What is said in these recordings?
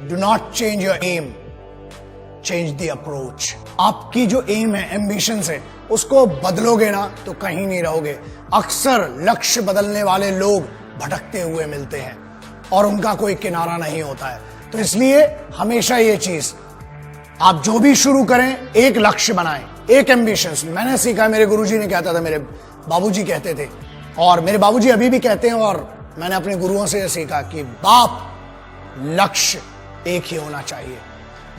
Do not change your aim, change the approach. आपकी जो M है, एम्बिशन है, उसको बदलोगे ना तो कहीं नहीं रहोगे। अक्सर लक्ष्य बदलने वाले लोग भटकते हुए मिलते हैं और उनका कोई किनारा नहीं होता है। तो इसलिए हमेशा ये चीज, आप जो भी शुरू करें एक लक्ष्य बनाएं, एक एम्बिशन। मैंने सीखा, मेरे गुरुजी ने कहता था, मेरे बाबूजी कहते थे, और मेरे बाबूजी अभी भी कहते हैं, और मैंने अपने गुरुओं से सीखा कि बाप, लक्ष्य एक ही होना चाहिए,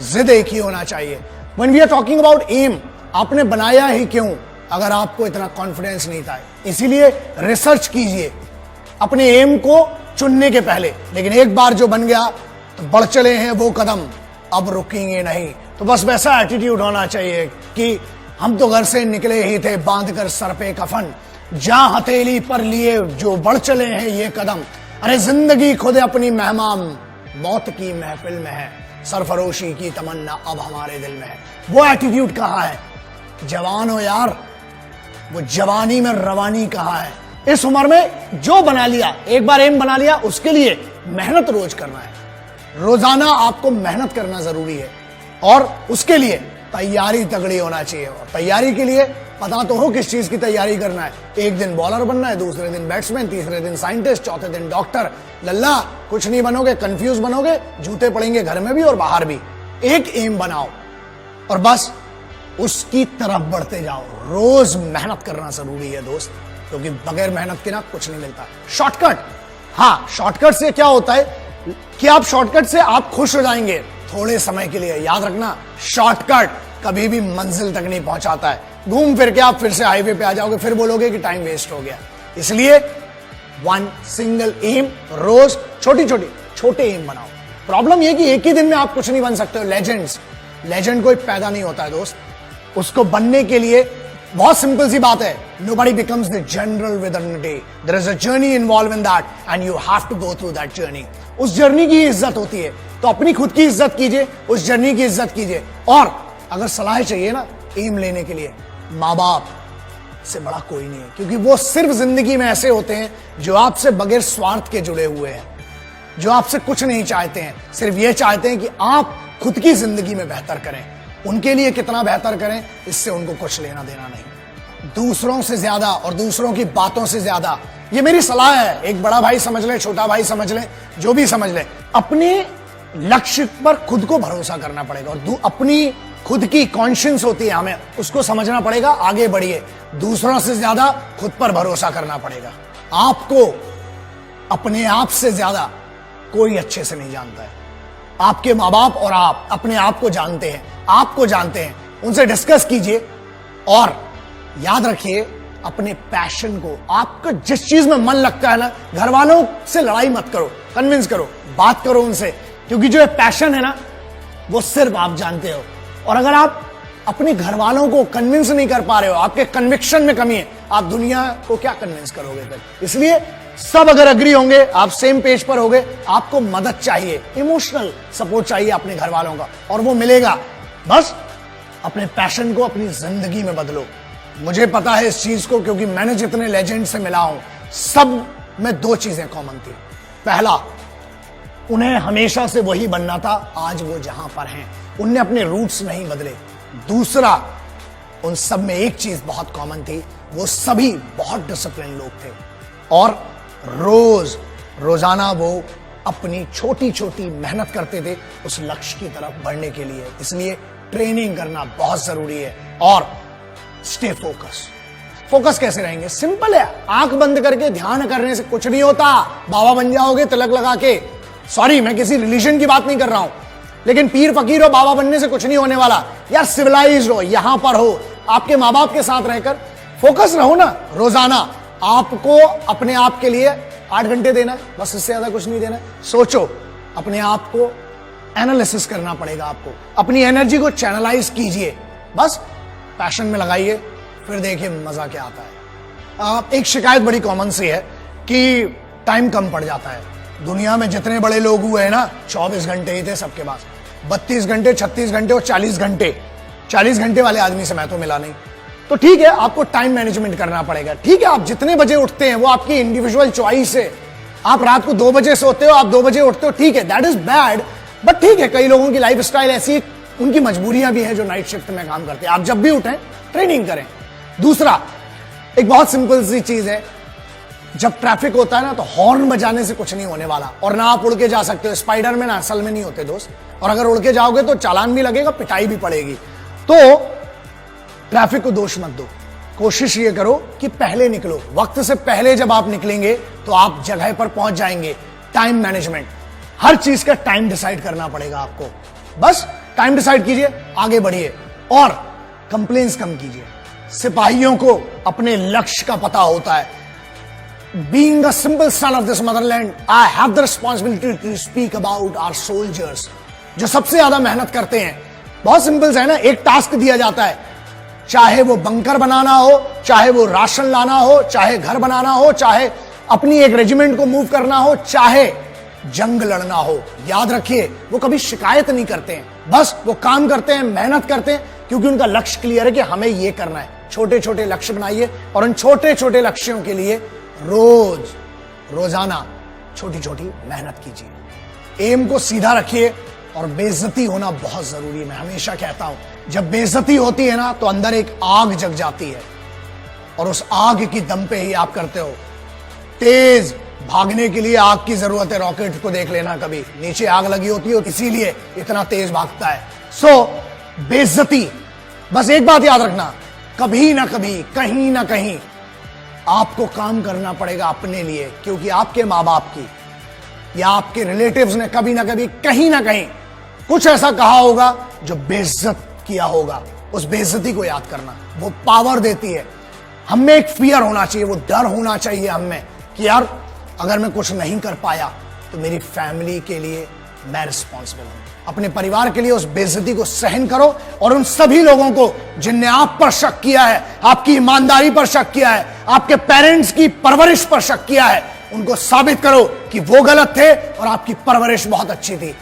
जिद एक ही होना चाहिए। When we are talking about aim, आपने बनाया ही क्यों अगर आपको इतना कॉन्फिडेंस नहीं था? इसीलिए रिसर्च कीजिए अपने एम को चुनने के पहले। लेकिन एक बार जो बन गया तो बढ़ चले हैं वो कदम, अब रुकेंगे नहीं। तो बस वैसा एटीट्यूड होना चाहिए कि हम तो घर से निकले ही थे बांधकर सर पे कफन, जहां हथेली पर लिए जो बढ़ चले हैं ये कदम। अरे जिंदगी खुद अपनी मेहमान, मौत की महफिल में है, सरफरोशी की तमन्ना अब हमारे दिल में है। वो एटीट्यूड कहाँ है? जवान हो यार, वो जवानी में रवानी कहाँ है? इस उम्र में जो बना लिया, एक बार एम बना लिया, उसके लिए मेहनत रोज करना है। रोजाना आपको मेहनत करना जरूरी है और उसके लिए तैयारी तगड़ी होना चाहिए। और तैयारी के लिए पता तो हो किस चीज की तैयारी करना है। एक दिन बॉलर बनना है, दूसरे दिन बैट्समैन, तीसरे दिन साइंटिस्ट, चौथे दिन डॉक्टर। लल्ला कुछ नहीं बनोगे, कंफ्यूज बनोगे, जूते पड़ेंगे घर में भी और बाहर भी। एक एम बनाओ और बस उसकी तरफ बढ़ते जाओ। रोज मेहनत करना जरूरी है दोस्त, क्योंकि बगैर मेहनत के ना कुछ नहीं मिलता। शॉर्टकट, हाँ, शॉर्टकट से क्या होता है कि आप शॉर्टकट से आप खुश हो जाएंगे थोड़े समय के लिए। याद रखना, शॉर्टकट कभी भी मंजिल तक नहीं पहुंचाता है। घूम फिर के आप फिर से हाईवे पे आ जाओगे, फिर बोलोगे कि टाइम वेस्ट हो गया। इसलिए वन सिंगल एम, रोज छोटे एम बनाओ। प्रॉब्लम यह कि एक ही दिन में आप कुछ नहीं बन सकते हो। लेजेंड कोई पैदा नहीं होता है दोस्त, उसको बनने के लिए बहुत सिंपल सी बात है, nobody becomes the general within a day. There is a journey involved in that and you have to go through that journey. उस जर्नी की इज्जत होती है, तो अपनी खुद की इज्जत कीजिए, उस जर्नी की इज्जत कीजिए। और अगर सलाह चाहिए ना एम लेने के लिए, माँ बाप से बड़ा कोई नहीं है, क्योंकि वो सिर्फ जिंदगी में ऐसे होते हैं जो आपसे बगैर स्वार्थ के जुड़े हुए हैं, जो आपसे कुछ नहीं चाहते हैं, सिर्फ ये चाहते हैं कि आप खुद की जिंदगी में बेहतर करें। उनके लिए कितना बेहतर करें, इससे उनको कुछ लेना देना नहीं। दूसरों से ज्यादा और दूसरों की बातों से ज्यादा, ये मेरी सलाह है, एक बड़ा भाई समझ ले, छोटा भाई समझ ले, जो भी समझ ले, अपने लक्ष्य पर खुद को भरोसा करना पड़ेगा। और अपनी खुद की कॉन्शियंस होती है, हमें उसको समझना पड़ेगा। आगे बढ़िए, दूसरों से ज्यादा खुद पर भरोसा करना पड़ेगा। आपको अपने आप से ज्यादा कोई अच्छे से नहीं जानता है। आपके माँ बाप और आप अपने आप को जानते हैं, आपको जानते हैं। उनसे डिस्कस कीजिए और याद रखिए अपने पैशन को, आपको जिस चीज में मन लगता है ना, घर वालों से लड़ाई मत करो, कन्विंस करो, बात करो उनसे, क्योंकि जो पैशन है ना वो सिर्फ आप जानते हो। और अगर आप अपने घर वालों को कन्विंस नहीं कर पा रहे हो, आपके कन्विक्शन में कमी है, आप दुनिया को क्या कन्विंस करोगे फिर? इसलिए सब अगर अग्री होंगे, आप सेम पेज पर होंगे, आपको मदद चाहिए, इमोशनल सपोर्ट चाहिए अपने घर वालों का, और वो मिलेगा। बस अपने पैशन को अपनी जिंदगी में बदलो। मुझे पता है इस चीज को, क्योंकि मैंने जितने लेजेंड से मिला हूं, सब में दो चीजें कॉमन थी। पहला, उन्हें हमेशा से वही बनना था, आज वो जहां पर हैं, उनने अपने रूट्स नहीं बदले। दूसरा, उन सब में एक चीज बहुत कॉमन थी, वो सभी बहुत डिसिप्लिन लोग थे और रोजाना वो अपनी छोटी छोटी मेहनत करते थे उस लक्ष्य की तरफ बढ़ने के लिए। इसलिए ट्रेनिंग करना बहुत जरूरी है और स्टे फोकस कैसे रहेंगे? सिंपल है, आंख बंद करके ध्यान करने से कुछ नहीं होता। बाबा बन जाओगे तिलक लगा के। सॉरी, मैं किसी रिलीजन की बात नहीं कर रहा हूं, लेकिन पीर फकीर हो, बाबा बनने से कुछ नहीं होने वाला। यार सिविलाइज्ड हो, यहां पर हो, आपके माँ बाप के साथ रहकर फोकस रहो ना। रोजाना आपको अपने आप के लिए 8 घंटे देना है, बस, इससे ज्यादा कुछ नहीं देना है। सोचो, अपने आप को एनालिसिस करना पड़ेगा, आपको अपनी एनर्जी को चैनलाइज कीजिए, बस पैशन में लगाइए, फिर देखिए मजा क्या आता है। एक शिकायत बड़ी कॉमन सी है कि टाइम कम पड़ जाता है। दुनिया में जितने बड़े लोग हुए हैं ना, 24 घंटे ही थे सबके पास, 32 घंटे, 36 घंटे और 40 घंटे। 40 घंटे वाले आदमी से मैं तो मिला नहीं। तो ठीक है, आपको टाइम मैनेजमेंट करना पड़ेगा। ठीक है, आप जितने बजे उठते हैं वो आपकी इंडिविजुअल चॉइस है। आप रात को 2 बजे सोते हो, आप 2 बजे उठते हो, ठीक है, दैट इज बैड, बट ठीक है, कई लोगों की लाइफ स्टाइल ऐसी, उनकी मजबूरियां भी हैं जो नाइट शिफ्ट में काम करते हैं। आप जब भी उठें ट्रेनिंग करें। दूसरा, एक बहुत सिंपल सी चीज है, जब ट्रैफिक होता है ना तो हॉर्न बजाने से कुछ नहीं होने वाला, और ना आप उड़ के जा सकते हो। स्पाइडर में ना असल में नहीं होते दोस्त, और अगर उड़ के जाओगे तो चालान भी लगेगा, पिटाई भी पड़ेगी। तो ट्रैफिक को दोष मत दो, कोशिश ये करो कि पहले निकलो। वक्त से पहले जब आप निकलेंगे तो आप जगह पर पहुंच जाएंगे। टाइम मैनेजमेंट, हर चीज का टाइम डिसाइड करना पड़ेगा आपको। बस टाइम डिसाइड कीजिए, आगे बढ़िए और कंप्लेंट्स कम कीजिए। सिपाहियों को अपने लक्ष्य का पता होता है। Being a simple son of this motherland, I have the responsibility to speak about our soldiers, जो सबसे ज्यादा मेहनत करते हैं। बहुत सिंपल है ना, एक टास्क दिया जाता है, चाहे वो बंकर बनाना हो, चाहे वो राशन लाना हो, चाहे घर बनाना हो, चाहे अपनी एक रेजिमेंट को मूव करना हो, चाहे जंग लड़ना हो। याद रखिए, वो कभी शिकायत नहीं करते हैं, बस वो काम करते हैं, मेहनत करते हैं, क्योंकि उनका लक्ष्य क्लियर है कि हमें ये करना है। छोटे छोटे लक्ष्य बनाइए और उन छोटे छोटे लक्ष्यों के लिए रोजाना छोटी छोटी मेहनत कीजिए। एम को सीधा रखिए और बेइज्जती होना बहुत जरूरी है। मैं हमेशा कहता हूं, जब बेइज्जती होती है ना तो अंदर एक आग जग जाती है, और उस आग की दम पे ही आप करते हो। तेज भागने के लिए आग की जरूरत है। रॉकेट को देख लेना, कभी नीचे आग लगी होती है, इसीलिए इतना तेज भागता है। सो बेइज्जती, बस एक बात याद रखना, कभी ना कभी, कहीं ना कहीं आपको काम करना पड़ेगा अपने लिए, क्योंकि आपके माँ बाप की या आपके रिलेटिव्स ने कभी ना कभी, कहीं ना कहीं कुछ ऐसा कहा होगा जो बेइज्जत किया होगा। उस बेइज्जती को याद करना, वो पावर देती है। हमें एक फियर होना चाहिए, वो डर होना चाहिए हमें कि यार अगर मैं कुछ नहीं कर पाया तो मेरी फैमिली के लिए मैं रिस्पॉन्सिबल हूं। अपने परिवार के लिए उस बेइज्जती को सहन करो, और उन सभी लोगों को जिनने आप पर शक किया है, आपकी ईमानदारी पर शक किया है, आपके पेरेंट्स की परवरिश पर शक किया है, उनको साबित करो कि वो गलत थे और आपकी परवरिश बहुत अच्छी थी।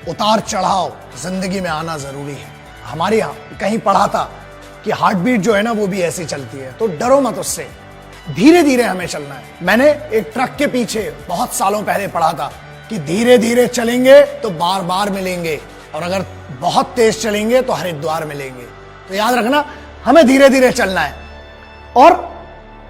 उतार चढ़ाव जिंदगी में आना जरूरी है। हमारे यहां कहीं पढ़ा था कि हार्ट बीट जो है ना वो भी ऐसी चलती है, तो डरो मत उससे, धीरे धीरे हमें चलना है। मैंने एक ट्रक के पीछे बहुत सालों पहले पढ़ा था कि धीरे धीरे चलेंगे तो बार बार मिलेंगे, और अगर बहुत तेज चलेंगे तो हरिद्वार मिलेंगे। तो याद रखना, हमें धीरे धीरे चलना है, और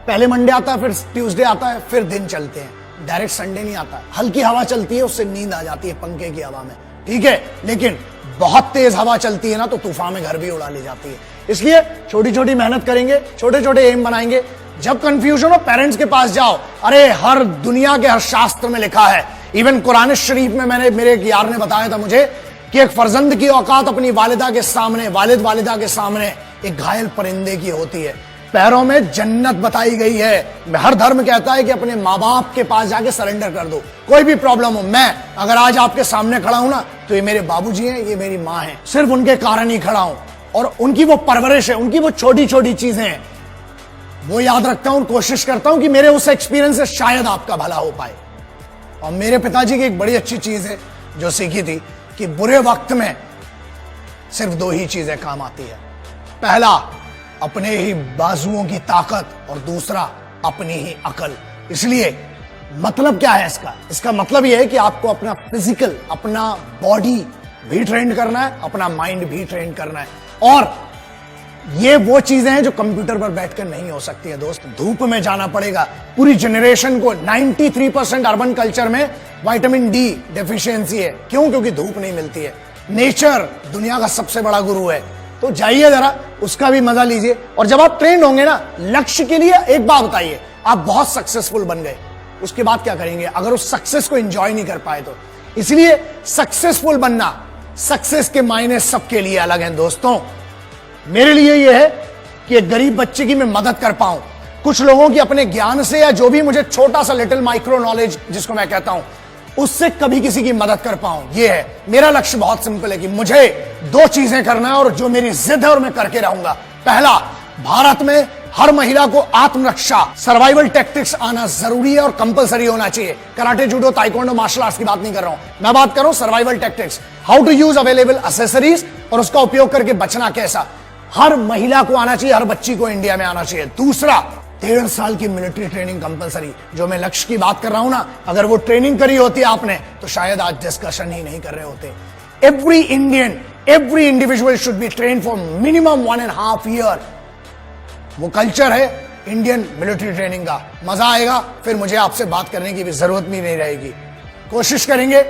पहले मंडे आता है, फिर ट्यूसडे आता है, फिर दिन चलते हैं। डायरेक्ट संडे नहीं आता। हल्की हवा चलती है, उससे नींद आ जाती है पंखे की हवा में, ठीक है, लेकिन बहुत तेज हवा चलती है ना तो तूफान में घर भी उड़ा ले जाती है। इसलिए छोटी छोटी मेहनत करेंगे, छोटे छोटे एम बनाएंगे। जब कंफ्यूजन हो, पेरेंट्स के पास जाओ। अरे हर दुनिया के हर शास्त्र में लिखा है, इवन कुरान शरीफ में, मेरे एक यार ने बताया था मुझे कि एक फर्जंद की औकात अपनी वालिदा के सामने, वालिदा के सामने एक घायल परिंदे की होती है। पैरों में जन्नत बताई गई है। हर धर्म कहता है कि अपने माँ बाप के पास जाके सरेंडर कर दो, कोई भी प्रॉब्लम हो। मैं अगर आज आपके सामने खड़ा हूं ना तो ये मेरे बाबूजी हैं, ये मेरी माँ है, सिर्फ उनके कारण ही खड़ा हूं, और उनकी वो परवरिश है, उनकी वो छोटी छोटी चीजें हैं, वो याद रखता हूं, कोशिश करता हूं कि मेरे उस एक्सपीरियंस से शायद आपका भला हो पाए। और मेरे पिताजी की एक बड़ी अच्छी चीज है जो सीखी थी कि बुरे वक्त में सिर्फ दो ही चीजें काम आती है। पहला, अपने ही बाजुओं की ताकत, और दूसरा अपनी ही अकल। इसलिए मतलब क्या है इसका? इसका मतलब यह है कि आपको अपना फिजिकल, अपना बॉडी भी ट्रेन करना है, अपना माइंड भी ट्रेन करना है, और ये वो चीजें हैं जो कंप्यूटर पर बैठकर नहीं हो सकती है दोस्त। धूप में जाना पड़ेगा। पूरी जनरेशन को 93% अर्बन कल्चर में विटामिन डी डेफिशिएंसी है। क्यों? क्योंकि धूप नहीं मिलती है। नेचर दुनिया का सबसे बड़ा गुरु है, तो जाइए जरा, उसका भी मजा लीजिए। और जब आप ट्रेंड होंगे ना लक्ष्य के लिए, एक बात बताइए, आप बहुत सक्सेसफुल बन गए, उसके बाद क्या करेंगे अगर उस सक्सेस को एंजॉय नहीं कर पाए तो? इसलिए सक्सेसफुल बनना, सक्सेस के मायने सबके लिए अलग हैं दोस्तों। मेरे लिए यह है कि एक गरीब बच्चे की मैं मदद कर पाऊं, कुछ लोगों की अपने ज्ञान से, या जो भी मुझे छोटा सा लिटिल माइक्रो नॉलेज जिसको मैं कहता हूं, उससे कभी किसी की मदद कर पाऊं। यह है मेरा लक्ष्य। बहुत सिंपल है कि मुझे दो चीजें करना है, और जो मेरी जिद है और मैं करके रहूंगा। पहला, भारत में हर महिला को आत्मरक्षा, सर्वाइवल टैक्टिक्स आना जरूरी है और कंपलसरी होना चाहिए। Karate, judo, taekwondo, martial arts की बात नहीं कर रहा हूं, मैं बात कर रहा हूं survival tactics, how to use available accessories, और उसका उपयोग करके बचना कैसा। हर महिला को आना चाहिए, हर बच्ची को इंडिया में आना चाहिए। दूसरा, 1.5 साल की मिलिट्री ट्रेनिंग कंपलसरी। जो मैं लक्ष्य की बात कर रहा हूं ना, अगर वो ट्रेनिंग करी होती आपने तो शायद आज डिस्कशन ही नहीं कर रहे होते। Every Indian, every individual should be train for minimum 1.5 year. वो कल्चर है इंडियन मिलिट्री ट्रेनिंग का। मजा आएगा, फिर मुझे आपसे बात करने की भी जरूरत भी नहीं रहेगी। कोशिश करेंगे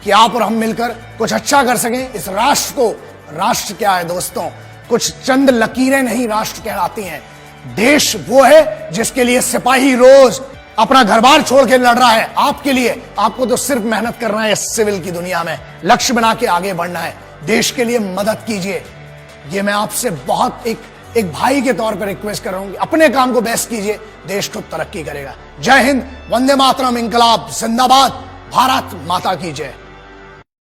कि आप और हम मिलकर कुछ अच्छा कर सकें इस राष्ट्र को। राष्ट्र क्या है दोस्तों, कुछ चंद लकीरें नहीं राष्ट्र कहलाती हैं। देश वो है जिसके लिए सिपाही रोज अपना घर बार छोड़ के लड़ रहा है आपके लिए। आपको तो सिर्फ मेहनत करना है इस सिविल की दुनिया में, लक्ष्य बना के आगे बढ़ना है। देश के लिए मदद कीजिए, ये मैं आपसे बहुत एक भाई के तौर पर रिक्वेस्ट कर रहा हूं। अपने काम को बेस्ट कीजिए, देश खुद तरक्की करेगा। जय हिंद, वंदे मातरम, इंकलाब जिंदाबाद, भारत माता की जय।